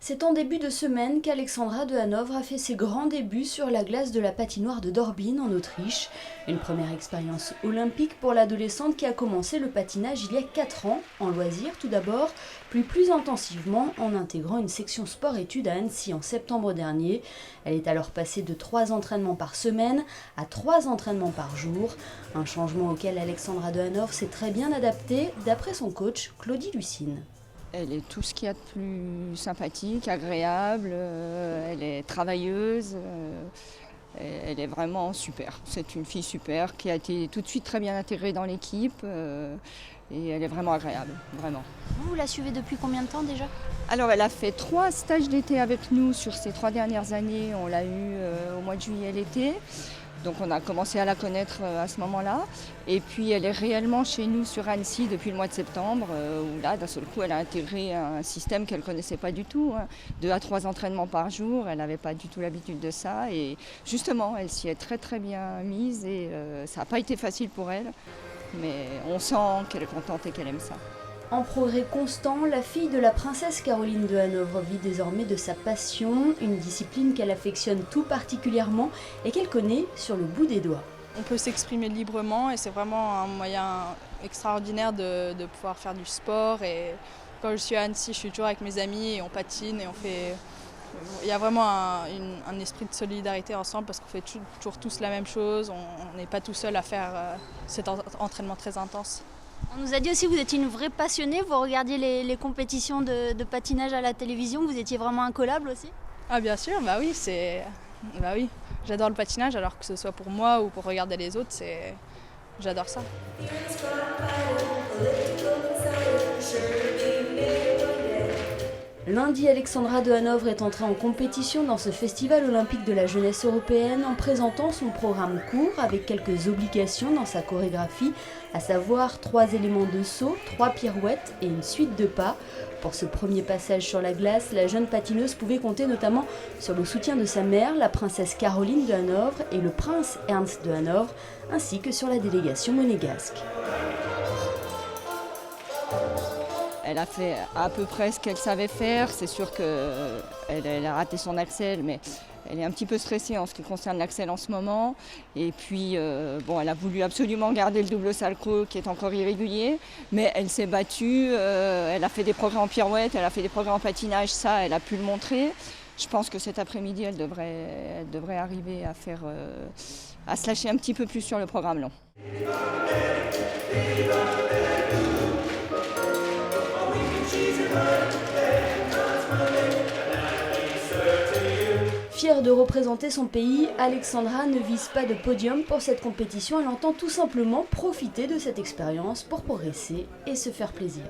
C'est en début de semaine qu'Alexandra de Hanovre a fait ses grands débuts sur la glace de la patinoire de Dorbin en Autriche. Une première expérience olympique pour l'adolescente qui a commencé le patinage il y a 4 ans, en loisir tout d'abord, puis plus intensivement en intégrant une section sport-études à Annecy en septembre dernier. Elle est alors passée de 3 entraînements par semaine à 3 entraînements par jour, un changement auquel Alexandra de Hanovre s'est très bien adaptée, d'après son coach Claudie Lucine. Elle est tout ce qu'il y a de plus sympathique, agréable, elle est travailleuse, elle est vraiment super. C'est une fille super qui a été tout de suite très bien intégrée dans l'équipe et elle est vraiment agréable, vraiment. Vous la suivez depuis combien de temps déjà ? Alors elle a fait 3 stages d'été avec nous sur ces 3 dernières années, on l'a eu au mois de juillet l'été. Donc on a commencé à la connaître à ce moment-là. Et puis elle est réellement chez nous sur Annecy depuis le mois de septembre, où là, d'un seul coup, elle a intégré un système qu'elle ne connaissait pas du tout. 2 à 3 entraînements par jour, elle n'avait pas du tout l'habitude de ça. Et justement, elle s'y est très très bien mise et ça n'a pas été facile pour elle. Mais on sent qu'elle est contente et qu'elle aime ça. En progrès constant, la fille de la princesse Caroline de Hanovre vit désormais de sa passion, une discipline qu'elle affectionne tout particulièrement et qu'elle connaît sur le bout des doigts. On peut s'exprimer librement et c'est vraiment un moyen extraordinaire de pouvoir faire du sport. Et quand je suis à Annecy, je suis toujours avec mes amis et on patine et on fait... Il y a vraiment un esprit de solidarité ensemble parce qu'on fait toujours tous la même chose, on n'est pas tout seul à faire cet entraînement très intense. On nous a dit aussi que vous étiez une vraie passionnée, vous regardiez les compétitions de patinage à la télévision, vous étiez vraiment incollable aussi ? Ah bien sûr, bah oui, j'adore le patinage alors que ce soit pour moi ou pour regarder les autres, j'adore ça. Lundi, Alexandra de Hanovre est entrée en compétition dans ce festival olympique de la jeunesse européenne en présentant son programme court avec quelques obligations dans sa chorégraphie, à savoir 3 éléments de saut, 3 pirouettes et une suite de pas. Pour ce premier passage sur la glace, la jeune patineuse pouvait compter notamment sur le soutien de sa mère, la princesse Caroline de Hanovre et le prince Ernst de Hanovre, ainsi que sur la délégation monégasque. Elle a fait à peu près ce qu'elle savait faire. C'est sûr qu'elle a raté son axel, mais elle est un petit peu stressée en ce qui concerne l'axel en ce moment. Et puis, elle a voulu absolument garder le double salto qui est encore irrégulier, mais elle s'est battue. Elle a fait des progrès en pirouette, elle a fait des progrès en patinage, ça, elle a pu le montrer. Je pense que cet après-midi, elle devrait arriver à se lâcher un petit peu plus sur le programme long. Fière de représenter son pays, Alexandra ne vise pas de podium pour cette compétition, elle entend tout simplement profiter de cette expérience pour progresser et se faire plaisir.